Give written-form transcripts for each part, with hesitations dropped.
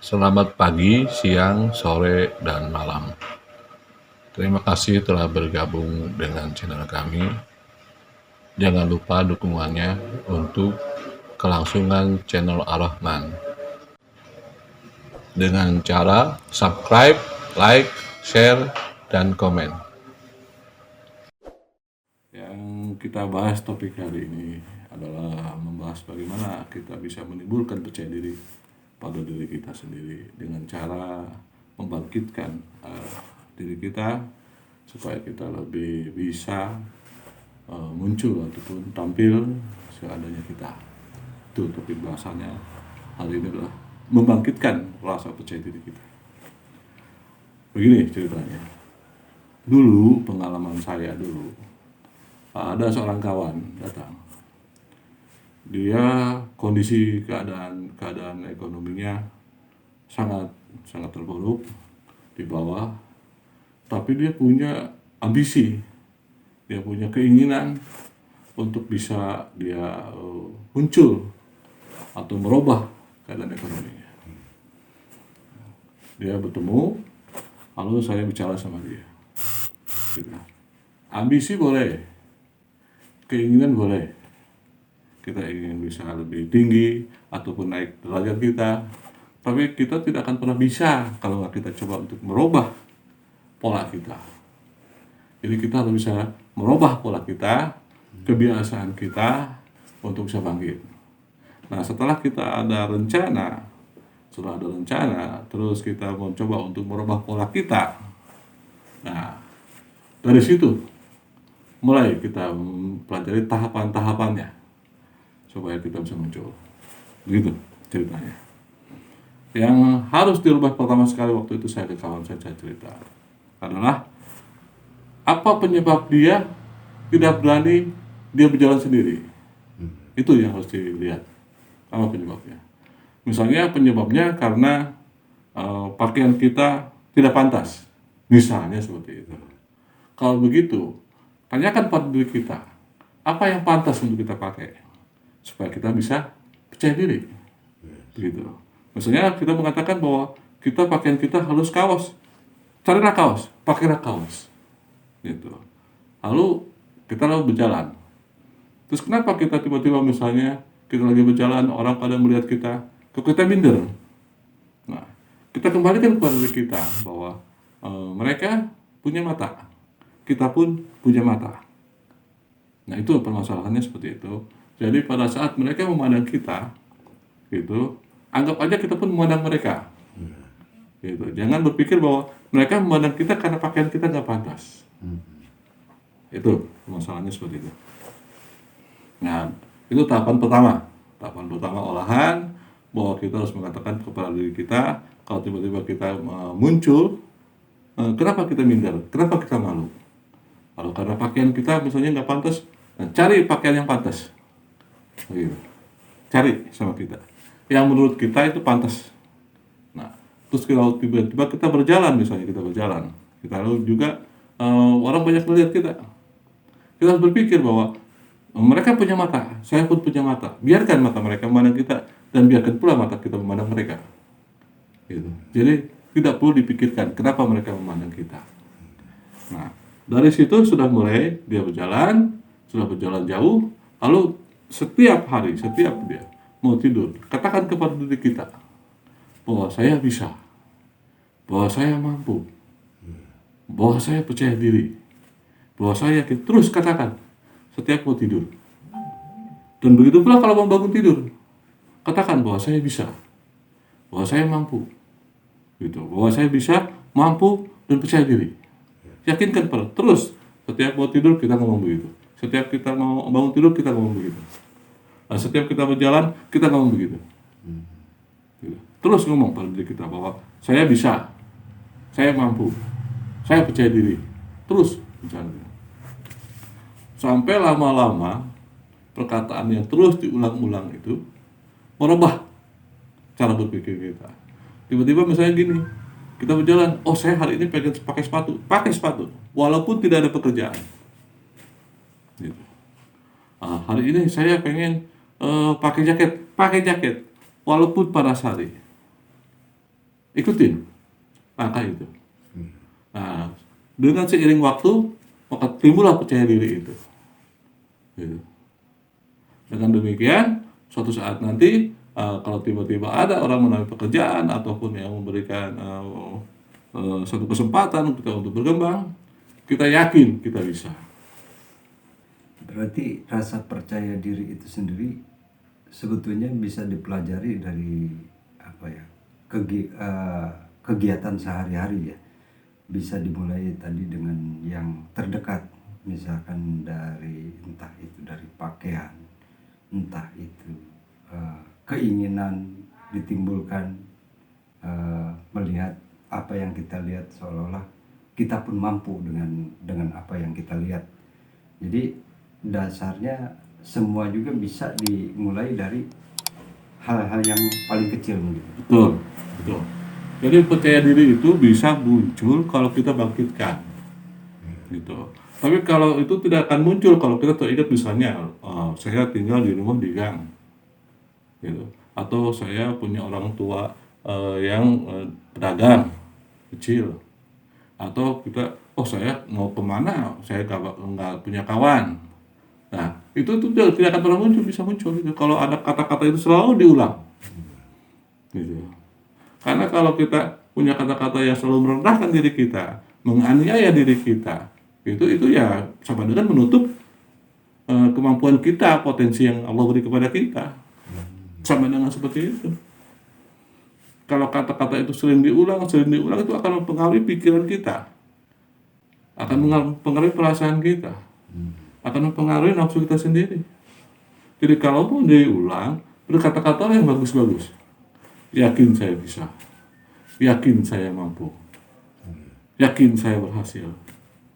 Selamat pagi, siang, sore, dan malam. Terima kasih telah bergabung dengan channel kami. Jangan lupa dukungannya untuk kelangsungan channel Ar-Rahman dengan cara subscribe, like, share, dan komen. Yang kita bahas topik hari ini adalah membahas bagaimana kita bisa menimbulkan percaya diri pada diri kita sendiri dengan cara membangkitkan diri kita supaya kita lebih bisa muncul ataupun tampil seadanya kita. Itu topik bahasanya hari ini adalah membangkitkan rasa percaya diri kita. Begini ceritanya. Dulu pengalaman saya dulu, ada seorang kawan datang. Dia kondisi keadaan ekonominya sangat terpuruk di bawah, tapi dia punya ambisi, dia punya keinginan untuk bisa dia muncul atau merubah keadaan ekonominya. Dia bertemu, lalu saya bicara sama dia. Ambisi boleh, keinginan boleh. Kita ingin bisa lebih tinggi ataupun naik derajat kita, tapi kita tidak akan pernah bisa kalau nggak kita coba untuk merubah pola kita. Jadi kita harus bisa merubah pola kita, kebiasaan kita untuk bisa bangkit. Nah, setelah kita ada rencana, terus kita mau coba untuk merubah pola kita. Nah, dari situ mulai kita mempelajari tahapan-tahapannya supaya kita bisa muncul. Begitu ceritanya. Yang harus dirubah pertama sekali waktu itu saya ke kawan saya cerita adalah apa penyebab dia tidak berani dia berjalan sendiri. Itu yang harus dilihat. Apa penyebabnya? Misalnya penyebabnya karena pakaian kita tidak pantas. Misalnya seperti itu. Kalau begitu, tanyakan pada diri kita, apa yang pantas untuk kita pakai supaya kita bisa percaya diri. Begitu. Misalnya kita mengatakan bahwa pakaian kita harus kaos. Carilah kaos, pakailah kaos. Gitu. Lalu kita berjalan. Terus kenapa kita tiba-tiba misalnya kita lagi berjalan, orang pada melihat kita, kok kita minder? Nah, kita kembalikan kepada diri kita bahwa mereka punya mata, kita pun punya mata. Nah, itu permasalahannya seperti itu. Jadi pada saat mereka memandang kita, gitu, anggap aja kita pun memandang mereka. Gitu. Jangan berpikir bahwa mereka memandang kita karena pakaian kita nggak pantas. Itu permasalahannya seperti itu. Nah, itu tahapan pertama. Tahapan pertama olahan, bahwa kita harus mengatakan kepada diri kita, kalau tiba-tiba kita muncul, kenapa kita minder? Kenapa kita malu? Kalau karena pakaian kita misalnya nggak pantas, nah cari pakaian yang pantas. Gitu. Cari sama kita. Yang menurut kita itu pantas. Nah, terus kalau tiba-tiba kita berjalan, misalnya kita lalu juga orang banyak melihat kita. Kita harus berpikir bahwa mereka punya mata, saya pun punya mata. Biarkan mata mereka memandang kita, dan biarkan pula mata kita memandang mereka. Gitu. Jadi tidak perlu dipikirkan kenapa mereka memandang kita. Nah, dari situ sudah mulai dia berjalan, sudah berjalan jauh. Lalu setiap hari, setiap dia mau tidur, katakan kepada diri kita bahwa saya bisa, bahwa saya mampu, bahwa saya percaya diri, bahwa saya yakin. Terus katakan setiap mau tidur. Dan begitu pula kalau mau bangun tidur, katakan bahwa saya bisa, bahwa saya mampu, gitu, bahwa saya bisa, mampu, dan percaya diri. Yakinkan terus setiap mau tidur kita ngomong begitu, setiap kita mau bangun tidur kita ngomong begitu, nah, setiap kita berjalan kita ngomong begitu. Gitu. Terus ngomong pada diri kita bahwa saya bisa, saya mampu, saya percaya diri. Terus bicara. Sampai lama-lama perkataan yang terus diulang-ulang itu merubah cara berpikir kita. Tiba-tiba misalnya gini, kita berjalan, oh saya hari ini pengen pakai sepatu, walaupun tidak ada pekerjaan. Gitu. Hari ini saya pengen pakai jaket, walaupun panas hari. ikutin langkah itu. Nah, dengan seiring waktu maka timbullah percaya diri itu. Gitu. Dengan demikian, suatu saat nanti kalau tiba-tiba ada orang menawarkan pekerjaan ataupun yang memberikan suatu kesempatan kita untuk berkembang, kita yakin kita bisa. Berarti rasa percaya diri itu sendiri sebetulnya bisa dipelajari dari apa ya, kegiatan sehari-hari ya. Bisa dimulai tadi dengan yang terdekat, misalkan dari entah itu dari pakaian, entah itu keinginan ditimbulkan melihat apa yang kita lihat, seolah-olah kita pun mampu dengan apa yang kita lihat. Jadi dasarnya semua juga bisa dimulai dari hal-hal yang paling kecil gitu. Betul. Jadi percaya diri itu bisa muncul kalau kita bangkitkan, gitu. Tapi kalau itu tidak akan muncul kalau kita teringat misalnya, saya tinggal di rumah di gang, gitu. Atau saya punya orang tua yang pedagang kecil, atau kita, saya mau kemana, saya nggak punya kawan. Nah, itu tidak akan pernah bisa muncul gitu. Kalau ada kata-kata itu selalu diulang, gitu. Karena kalau kita punya kata-kata yang selalu merendahkan diri kita, menganiaya diri kita, itu ya sama dengan menutup kemampuan kita, potensi yang Allah beri kepada kita. Sama dengan seperti itu. Kalau kata-kata itu sering diulang, itu akan mempengaruhi pikiran kita, akan mempengaruhi perasaan kita, akan mempengaruhi nafsu kita sendiri. Jadi kalau mau diulang, berkata-kata yang bagus-bagus. Yakin saya bisa, yakin saya mampu, yakin saya berhasil.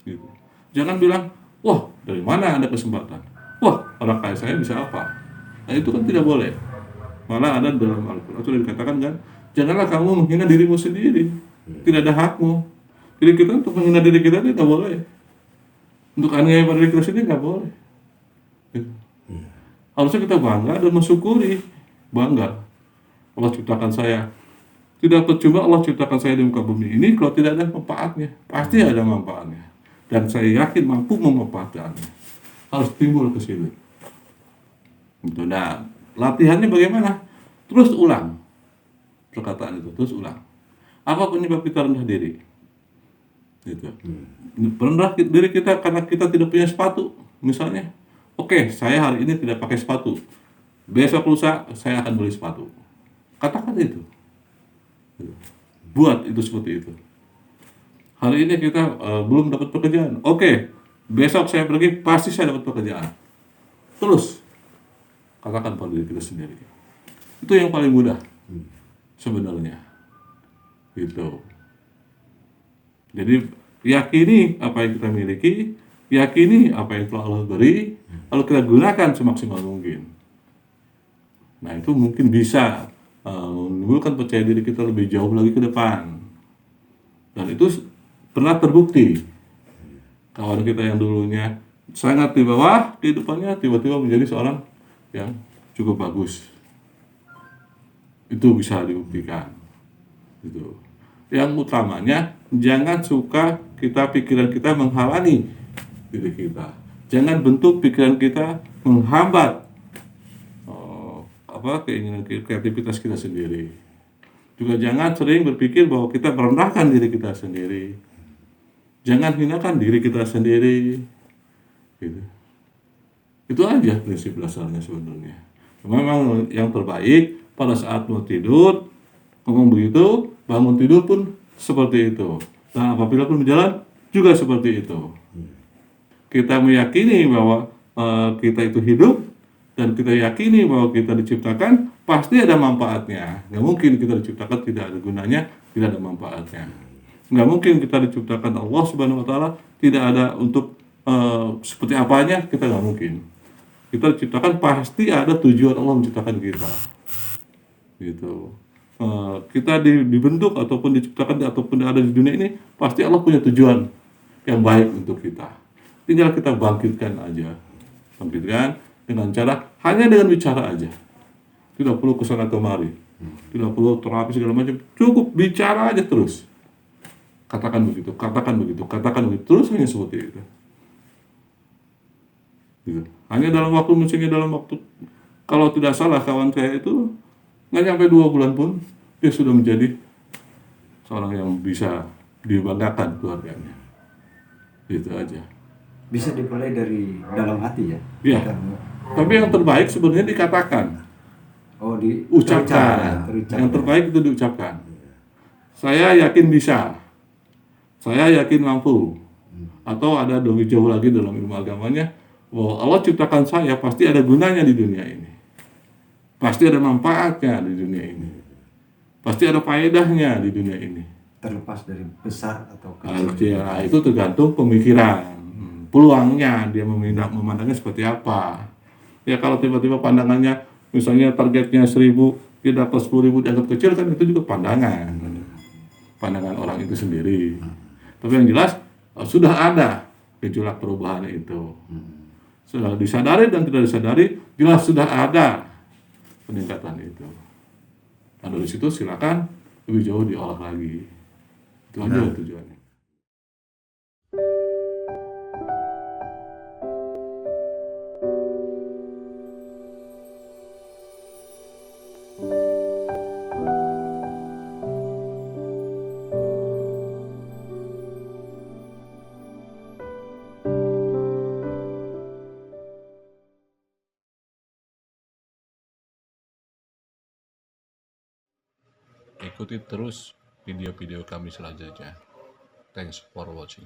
Gitu. Jangan bilang, wah dari mana ada kesempatan, wah orang kaya saya bisa apa. Nah itu kan tidak boleh. Malah ada dalam Al-Quran sudah dikatakan kan, janganlah kamu menghina dirimu sendiri, tidak ada hakmu. Jadi kita untuk menghina diri kita tidak boleh, untuk aniaya pada diri kita sendiri nggak boleh. Gitu. Harusnya kita bangga dan mensyukuri, bangga. Allah ciptakan saya. Tidak percuma Allah ciptakan saya di muka bumi ini kalau tidak ada manfaatnya. Pasti ada manfaatnya. Dan saya yakin mampu memanfaatkannya. Harus timbul ke sini. Nah, latihannya bagaimana? Terus ulang perkataan itu, terus ulang. Apa penyebab kita rendah diri? Gitu. Rendah diri kita karena kita tidak punya sepatu. Misalnya, saya hari ini tidak pakai sepatu. Besok lusa saya akan beli sepatu. Katakan itu. Buat itu seperti itu. Hari ini kita belum dapat pekerjaan. Besok saya pergi pasti saya dapat pekerjaan. Terus katakan pada diri kita sendiri. Itu yang paling mudah sebenarnya. Gitu. Jadi yakini apa yang kita miliki, yakini apa yang telah Allah beri, lalu kita gunakan semaksimal mungkin. Nah itu mungkin bisa menimbulkan percaya diri kita lebih jauh lagi ke depan. Dan itu pernah terbukti. Kawan kita yang dulunya sangat di bawah kehidupannya tiba-tiba menjadi seorang yang cukup bagus. Itu bisa dibuktikan. Gitu. Yang utamanya jangan suka pikiran kita menghalangi diri kita. Jangan bentuk pikiran kita menghambat keinginan kreativitas kita sendiri. Juga jangan sering berpikir bahwa kita merendahkan diri kita sendiri. Jangan hinakan diri kita sendiri. Gitu. Itu aja prinsip dasarnya sebenarnya. Memang yang terbaik pada saat mau tidur ngomong begitu, bangun tidur pun seperti itu. Dan apabila pun berjalan juga seperti itu. Kita meyakini bahwa kita itu hidup, dan kita yakini bahwa kita diciptakan pasti ada manfaatnya. Nggak mungkin kita diciptakan tidak ada gunanya, tidak ada manfaatnya. Nggak mungkin kita diciptakan Allah Subhanahu Wa Taala tidak ada untuk seperti apanya, kita nggak mungkin. Kita diciptakan pasti ada tujuan Allah menciptakan kita. Gitu. Kita dibentuk ataupun diciptakan ataupun ada di dunia ini pasti Allah punya tujuan yang baik untuk kita. Tinggal kita bangkitkan aja, bangkitkan dengan cara hanya dengan bicara aja, tidak perlu kesana kemari. Tidak perlu terapi segala macam, cukup bicara aja terus. Katakan begitu, katakan begitu, katakan begitu, terus hanya seperti itu. Gitu. Hanya dalam waktu, misalnya dalam waktu, kalau tidak salah kawan saya itu nggak sampai 2 bulan pun dia sudah menjadi seorang yang bisa dibanggakan keluarganya. Itu aja. Bisa dimulai dari dalam hati ya. Ya. Kita- Tapi yang terbaik sebenarnya dikatakan, oh di ucapkan. terucap Yang ya. terbaik itu diucapkan. Saya yakin bisa. Saya yakin mampu. Atau ada lebih jauh lagi dalam ilmu agamanya, bahwa Allah ciptakan saya pasti ada gunanya di dunia ini. Pasti ada manfaatnya di dunia ini. Pasti ada faedahnya di dunia ini. Terlepas dari besar atau kecil. Ya, itu tergantung pemikiran, peluangnya dia memandangnya seperti apa. Ya kalau tiba-tiba pandangannya, misalnya targetnya 1.000, dia dapat 10.000 dianggap kecil, kan itu juga pandangan orang itu sendiri. Tapi yang jelas sudah ada gejolak perubahan itu. Sudah disadari dan tidak disadari, jelas sudah ada peningkatan itu. Nah dari situ silakan lebih jauh diolah lagi. Itu aja tujuannya. Ikuti terus video-video kami selanjutnya. Thanks for watching.